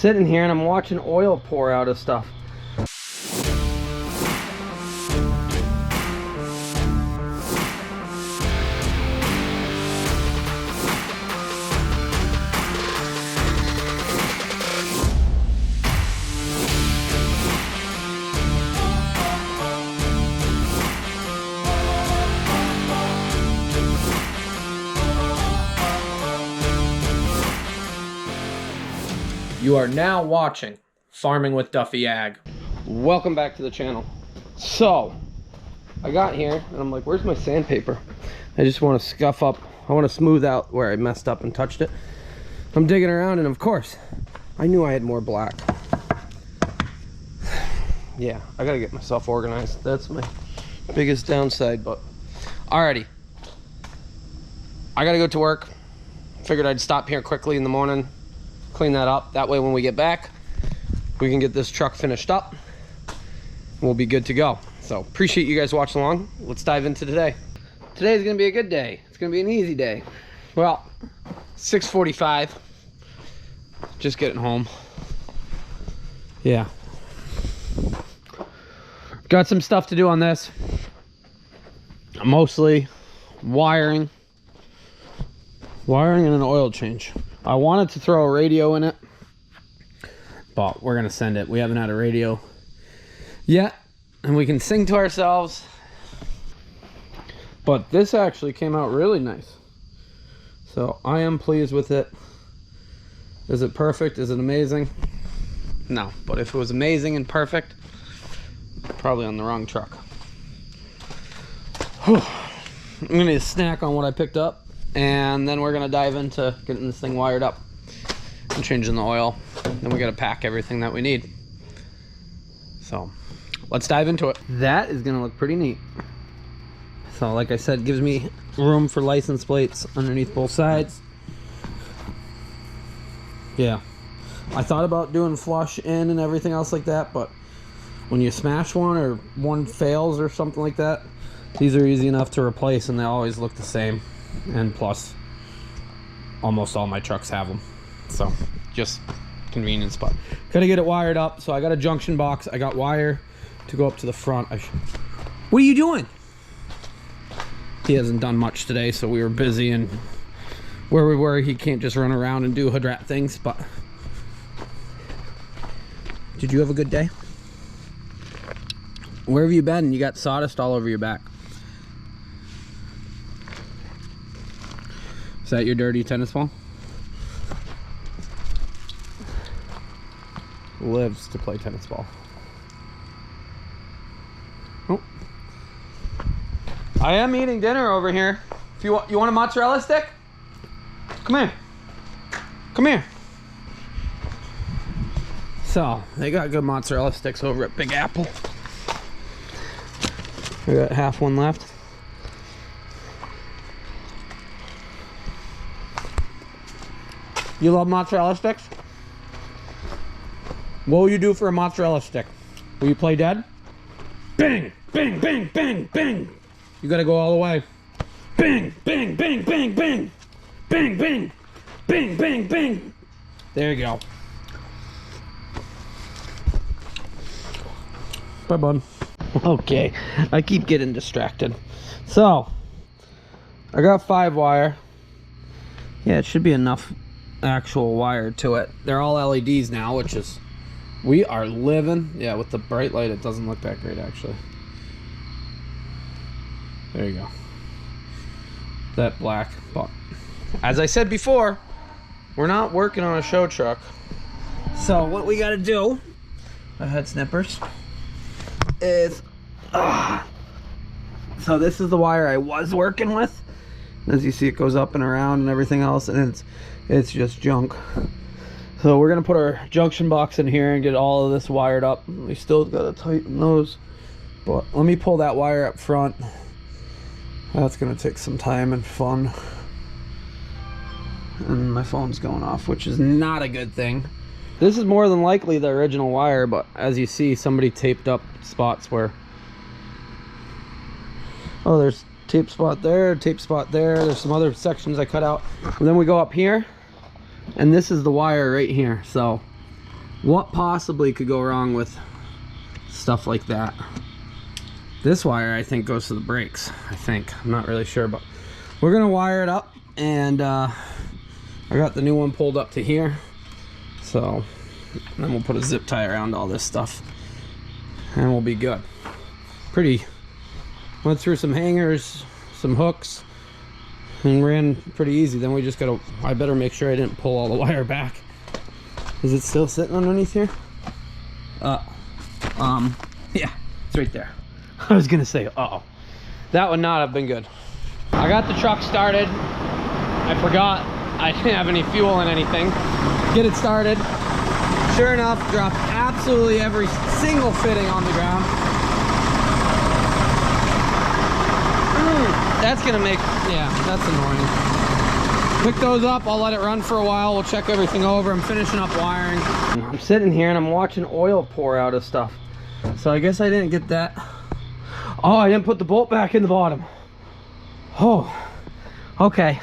Sitting here and I'm watching oil pour out of stuff. You are now watching Farming with Duffy Ag. Welcome back to the channel. So, I got here and I'm like, where's my sandpaper? I just want to scuff up, I want to smooth out where I messed up and touched it. I'm digging around and of course, I knew I had more black. Yeah, I gotta get myself organized. That's my biggest downside, but alrighty. I gotta go to work. Figured I'd stop here quickly in the morning, clean that up. That way when we get back, we can get this truck finished up. We'll be good to go. So appreciate you guys watching along. Let's dive into today. Today's gonna be a good day. It's gonna be an easy day. Well, 6:45. Just getting home. Yeah. Got some stuff to do on this. Mostly wiring and an oil change. I wanted to throw a radio in it, but we're gonna send it. We haven't had a radio yet, and we can sing to ourselves. But this actually came out really nice, so I am pleased with it. Is it perfect? Is it amazing? No, but if it was amazing and perfect, probably on the wrong truck. Whew. I'm gonna need a snack on what I picked up, and then we're gonna dive into getting this thing wired up and changing the oil. Then we gotta pack everything that we need. So let's dive into it. That is gonna look pretty neat. So like I said, gives me room for license plates underneath both sides. Yeah, I thought about doing flush in and everything else like that, but when you smash one or one fails or something like that, these are easy enough to replace and they always look the same. And plus, almost all my trucks have them. So, just convenience, but gotta get it wired up. So I got a junction box. I got wire to go up to the front. What are you doing? He hasn't done much today, so we were busy, and where we were, he can't just run around and do hood rat things, but did you have a good day? Where have you been? You got sawdust all over your back. Is that your dirty tennis ball? Lives to play tennis ball. Oh. I am eating dinner over here. If you want a mozzarella stick? Come here. Come here. So, they got good mozzarella sticks over at Big Apple. I got half one left. You love mozzarella sticks? What will you do for a mozzarella stick? Will you play dead? Bang, bang, bang, bang, bang. You gotta go all the way. Bang, bang, bang, bang, bang. Bang, bang, bang, bang, bang. There you go. Bye, bud. Okay, I keep getting distracted. So, I got 5 wire. Yeah, it should be enough actual wire to it. They're all LEDs now, which is, we are living. Yeah, with the bright light it doesn't look that great actually. There you go. That black, but as I said before, we're not working on a show truck. So what we got to do, I had snippers, is so this is the wire I was working with. As you see, it goes up and around and everything else, and it's just junk. So we're gonna put our junction box in here and get all of this wired up. We still gotta tighten those, but let me pull that wire up front. That's gonna take some time and fun. And my phone's going off, which is not a good thing. This is more than likely the original wire, but as you see, somebody taped up spots where, oh, there's tape spot there, tape spot there. There's some other sections I cut out. And then we go up here, and this is the wire right here. So What possibly could go wrong with stuff like that? This wire, I think, goes to the brakes. I'm not really sure, but we're gonna wire it up, and I got the new one pulled up to here. So then we'll put a zip tie around all this stuff, and we'll be good. Went through some hangers, some hooks, and ran pretty easy. Then we just gotta, I better make sure I didn't pull all the wire back. Is it still sitting underneath here? Yeah, it's right there. I was gonna say, uh-oh. That would not have been good. I got the truck started. I forgot I didn't have any fuel in anything. Get it started. Sure enough, dropped absolutely every single fitting on the ground. That's gonna make, yeah, that's annoying. Pick those up, I'll let it run for a while. We'll check everything over. I'm finishing up wiring. I'm sitting here and I'm watching oil pour out of stuff. So I guess I didn't get that. Oh, I didn't put the bolt back in the bottom. Oh, okay.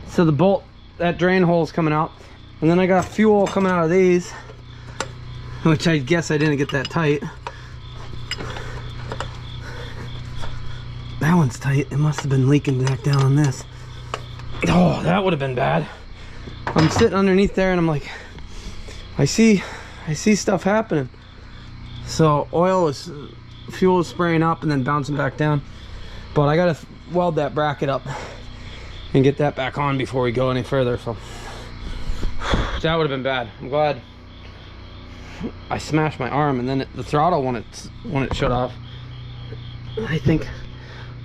So the bolt, that drain hole is coming out. And then I got fuel coming out of these, which I guess I didn't get that tight. That one's tight. It must have been leaking back down on this. Oh, that would have been bad. I'm sitting underneath there and I'm like, I see stuff happening. So fuel is spraying up and then bouncing back down. But I gotta weld that bracket up and get that back on before we go any further. So that would have been bad. I'm glad I smashed my arm, and then the throttle when it shut off. I think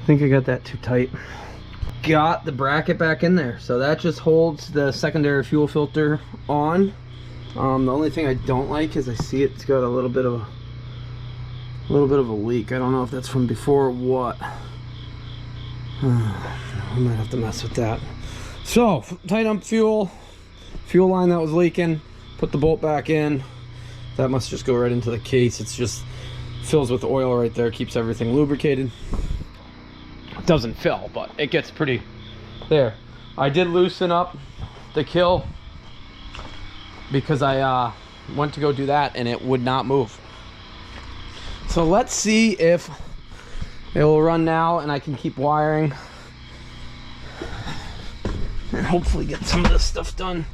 I got that too tight. Got the bracket back in there, so that just holds the secondary fuel filter on. The only thing I don't like is I see it's got a little bit of a leak. I don't know if that's from before or what. I might have to mess with that. So tighten up fuel line that was leaking, put the bolt back in. That must just go right into the case. It's just fills with oil right there, keeps everything lubricated. It doesn't fill, but it gets pretty there. I did loosen up the kill because I went to go do that and it would not move. So let's see if it will run now and I can keep wiring and hopefully get some of this stuff done.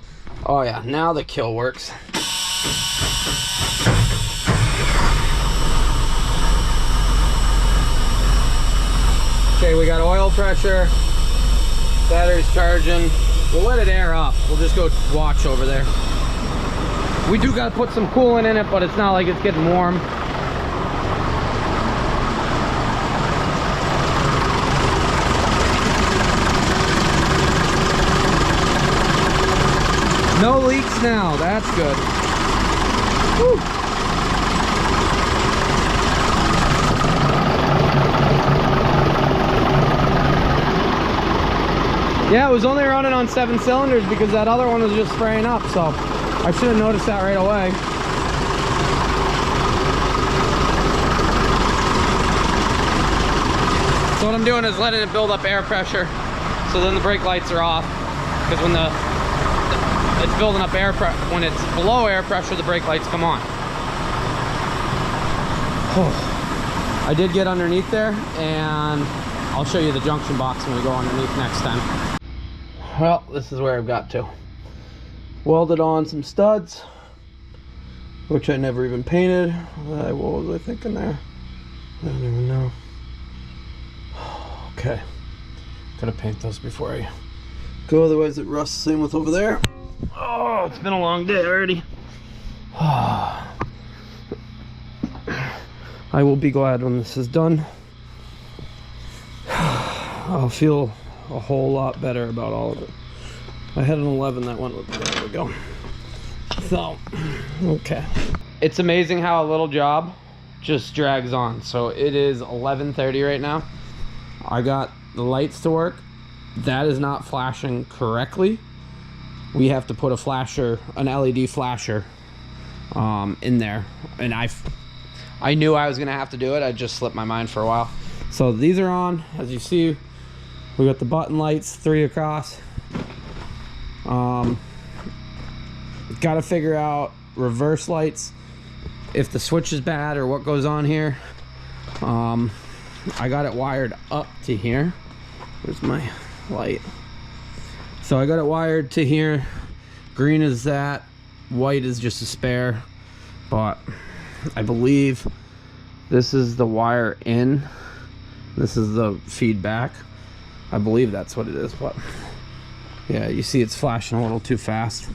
Oh yeah, now the kill works. Okay, we got oil pressure, battery's charging. We'll let it air up. We'll just go watch over there. We do got to put some coolant in it, but it's not like it's getting warm. No leaks now, that's good. Woo. Yeah, it was only running on 7 cylinders because that other one was just spraying up, so I should have noticed that right away. So what I'm doing is letting it build up air pressure, so then the brake lights are off, because when it's building up air pressure, when it's below air pressure, the brake lights come on. I did get underneath there, and I'll show you the junction box when we go underneath next time. Well, this is where I've got to. Welded on some studs, which I never even painted. What was I thinking there? I don't even know. Okay, gotta paint those before I go, otherwise it rusts. Same with over there. Oh, it's been a long day already. I will be glad when this is done. I'll feel a whole lot better about all of it. I had an 11 that went with, there we go. So, okay. It's amazing how a little job just drags on. So it is 11:30 right now. I got the lights to work. That is not flashing correctly. We have to put a flasher, an LED flasher in there. And I knew I was gonna have to do it. I just slipped my mind for a while. So these are on, as you see. We got the button lights, 3 across. Got to figure out reverse lights if the switch is bad or what goes on here. I got it wired up to here. Where's my light? So I got it wired to here. Green is that, white is just a spare, but I believe this is the wire in, this is the feedback. I believe that's what it is, but yeah, you see it's flashing a little too fast,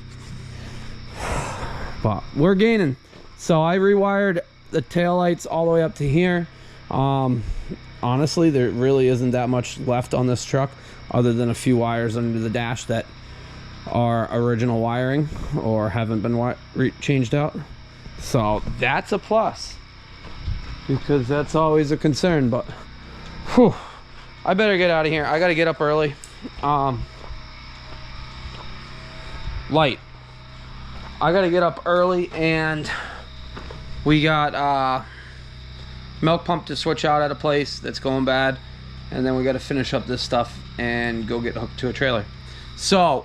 but we're gaining. So I rewired the taillights all the way up to here. Honestly, there really isn't that much left on this truck other than a few wires under the dash that are original wiring or haven't been changed out. So that's a plus, because that's always a concern. But whew, I better get out of here. I gotta get up early. Light, I gotta get up early, and we got milk pump to switch out at a place that's going bad, and then we got to finish up this stuff and go get hooked to a trailer. So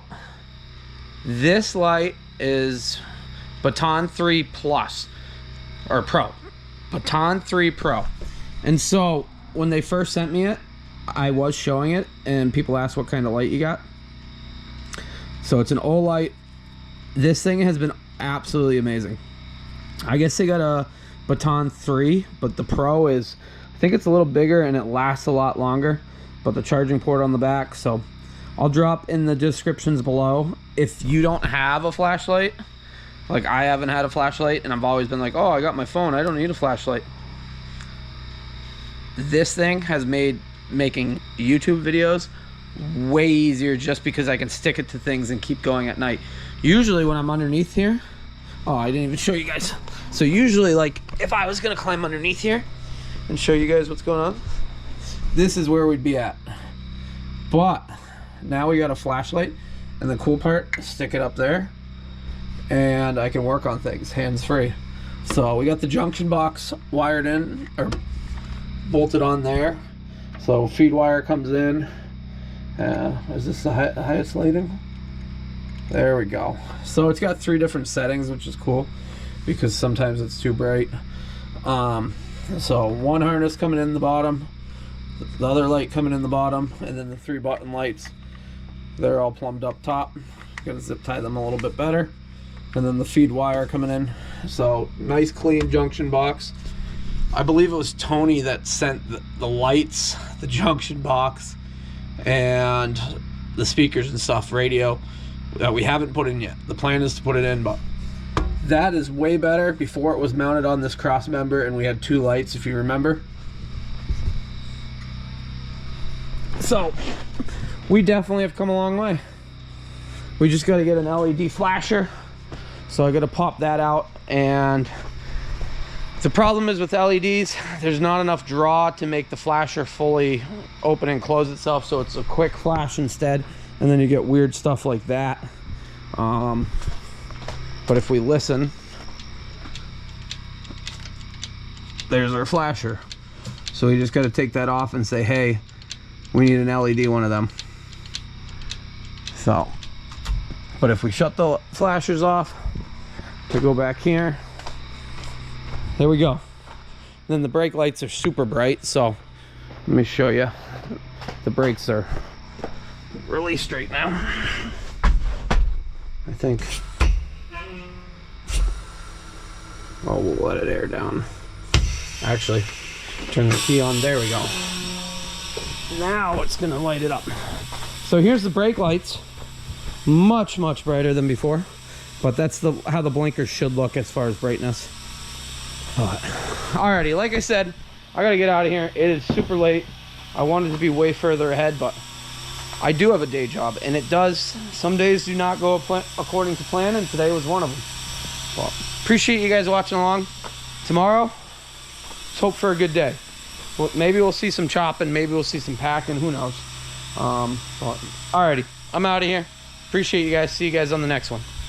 this light is Baton 3 Plus or Pro, Baton 3 Pro. And so when they first sent me it, I was showing it and people asked what kind of light you got. So it's an Olight. This thing has been absolutely amazing. I guess they got a Baton 3, but the Pro is, I think it's a little bigger and it lasts a lot longer, but the charging port on the back. So I'll drop in the descriptions below. If you don't have a flashlight, like I haven't had a flashlight and I've always been like, oh, I got my phone, I don't need a flashlight. This thing has made making YouTube videos way easier, just because I can stick it to things and keep going at night. Usually when I'm underneath here, oh, I didn't even show you guys. So usually, like, if I was gonna climb underneath here and show you guys what's going on, this is where we'd be at. But now we got a flashlight, and the cool part, stick it up there and I can work on things hands-free. So we got the junction box wired in, or bolted on there. So feed wire comes in. Is this the highest lighting? There we go. So it's got 3 different settings, which is cool because sometimes it's too bright. So one harness coming in the bottom, the other light coming in the bottom, and then the 3 button lights, they're all plumbed up top. Gotta zip tie them a little bit better. And then the feed wire coming in. So nice clean junction box. I believe it was Tony that sent the lights, the junction box, and the speakers and stuff, radio, that we haven't put in yet. The plan is to put it in, but that is way better. Before, it was mounted on this cross member and we had 2 lights, if you remember. So we definitely have come a long way. We just got to get an LED flasher, so I got to pop that out. And the problem is with LEDs, there's not enough draw to make the flasher fully open and close itself, so it's a quick flash instead, and then you get weird stuff like that. But if we listen, there's our flasher. So we just got to take that off and say, hey, we need an LED one of them. So, but if we shut the flashers off, to go back here, there we go. Then the brake lights are super bright, so let me show you. The brakes are really straight now, I think. Oh, we'll let it air down. Actually, turn the key on. There we go. Now it's gonna light it up. So here's the brake lights. Much brighter than before, but that's how the blinkers should look as far as brightness. Alrighty, like I said, I gotta get out of here. It is super late. I wanted to be way further ahead, but I do have a day job, and it does. Some days do not go according to plan, and today was one of them. Well, appreciate you guys watching along. Tomorrow, let's hope for a good day. Well, maybe we'll see some chopping, maybe we'll see some packing, who knows. Alrighty, I'm out of here. Appreciate you guys. See you guys on the next one.